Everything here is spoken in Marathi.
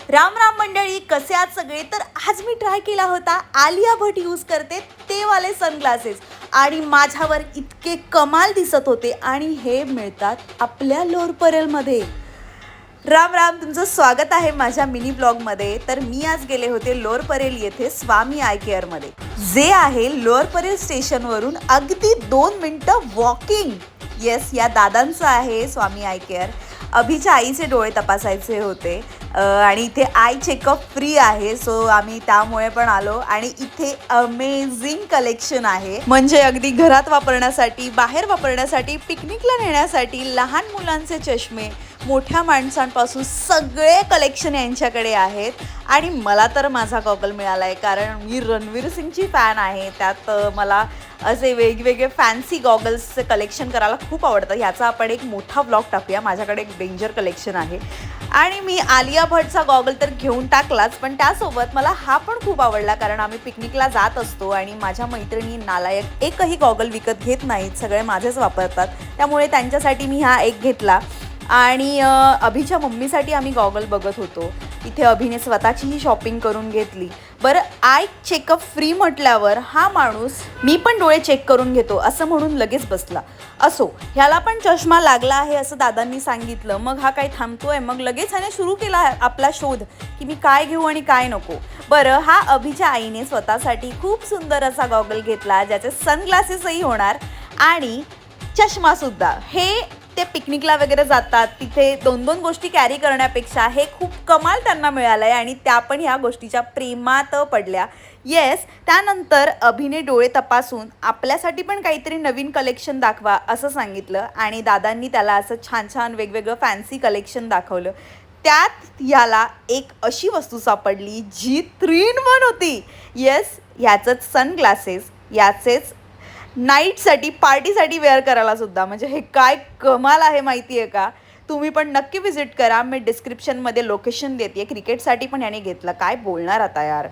राम राम मंडळी, कसे आहात सगळे? तर आज मी ट्राय केला होता आलिया भट यूज करते ते वाले सनग्लासेस आणि माझ्यावर इतके कमाल दिसत होते आणि हे मिळतात आपल्या लोअर परेलमध्ये. राम राम, तुमचं स्वागत आहे माझ्या मिनी ब्लॉगमध्ये. तर मी आज गेले होते लोअर परेल येथे स्वामी आय केअरमध्ये, जे आहे लोअर परेल स्टेशनवरून अगदी 2 मिनिटं वॉकिंग. येस, या दादांचं आहे स्वामी आय केअर. अभिच्या आईचे डोळे तपासायचे होते आणि इथे आय चेकअप फ्री आहे, सो आम्ही त्यामुळे पण आलो. आणि इथे अमेझिंग कलेक्शन आहे, म्हणजे अगदी घरात वापरण्यासाठी, बाहेर वापरण्यासाठी, पिकनिकला नेण्यासाठी, लहान मुलांचे चष्मे, मोठ्या माणसांपासून सगळे कलेक्शन यांच्याकडे आहेत. आणि मला तर माझा गॉगल मिळाला आहे, कारण मी रणवीर सिंगची फॅन आहे. त्यात मला असे वेगवेगळे फॅन्सी गॉगल्सचे कलेक्शन करायला खूप आवडतं. ह्याचा आपण एक मोठा ब्लॉग टाकूया. माझ्याकडे एक डेंजर कलेक्शन आहे. आणि मी आलिया भटचा गॉगल तर घेऊन टाकलाच, पण त्यासोबत मला हा पण खूप आवडला, कारण आम्ही पिकनिकला जात असतो आणि माझ्या मैत्रिणी नालायक एकही गॉगल विकत घेत नाहीत, सगळे माझेच वापरतात. त्यामुळे त्यांच्यासाठी मी हा एक घेतला. आणि अभिच्या मम्मीसाठी आम्ही गॉगल बघत होतो. इथे अभिने स्वतःचीही शॉपिंग करून घेतली. बरं, आय चेकअप फ्री म्हटल्यावर हा माणूस मी पण डोळे चेक करून घेतो असं म्हणून लगेच बसला. असो, ह्याला पण चष्मा लागला आहे असं दादांनी सांगितलं. मग हा काही थांबतोय? मग लगेच ह्याने सुरू केला आपला शोध की मी काय घेऊ आणि काय नको. बरं, हा अभिच्या आईने स्वतःसाठी खूप सुंदर असा गॉगल घेतला, ज्याचे सनग्लासेसही होणार आणि चष्मासुद्धा. हे ते पिकनिकला वगैरे जातात, तिथे 2-2 गोष्टी कॅरी करण्यापेक्षा हे खूप कमाल त्यांना मिळालं आहे आणि त्या पण ह्या गोष्टीच्या प्रेमात पडल्या. येस, त्यानंतर अभिने डोळे तपासून आपल्यासाठी पण काहीतरी नवीन कलेक्शन दाखवा असं सांगितलं आणि दादांनी त्याला असं छान छान वेगवेगळं फॅन्सी कलेक्शन दाखवलं. त्यात ह्याला एक अशी वस्तू सापडली जी 3 in 1 होती. येस, ह्याचंच सनग्लासेस, याचेच नाईटसाठी, पार्टीसाठी वेअर करायला सुद्धा. म्हणजे हे काय कमाल आहे माहिती आहे का? तुम्ही पण नक्की व्हिजिट करा. मी डिस्क्रिप्शनमध्ये लोकेशन देते. क्रिकेटसाठी पण याने घेतलं. काय बोलणार आता यार.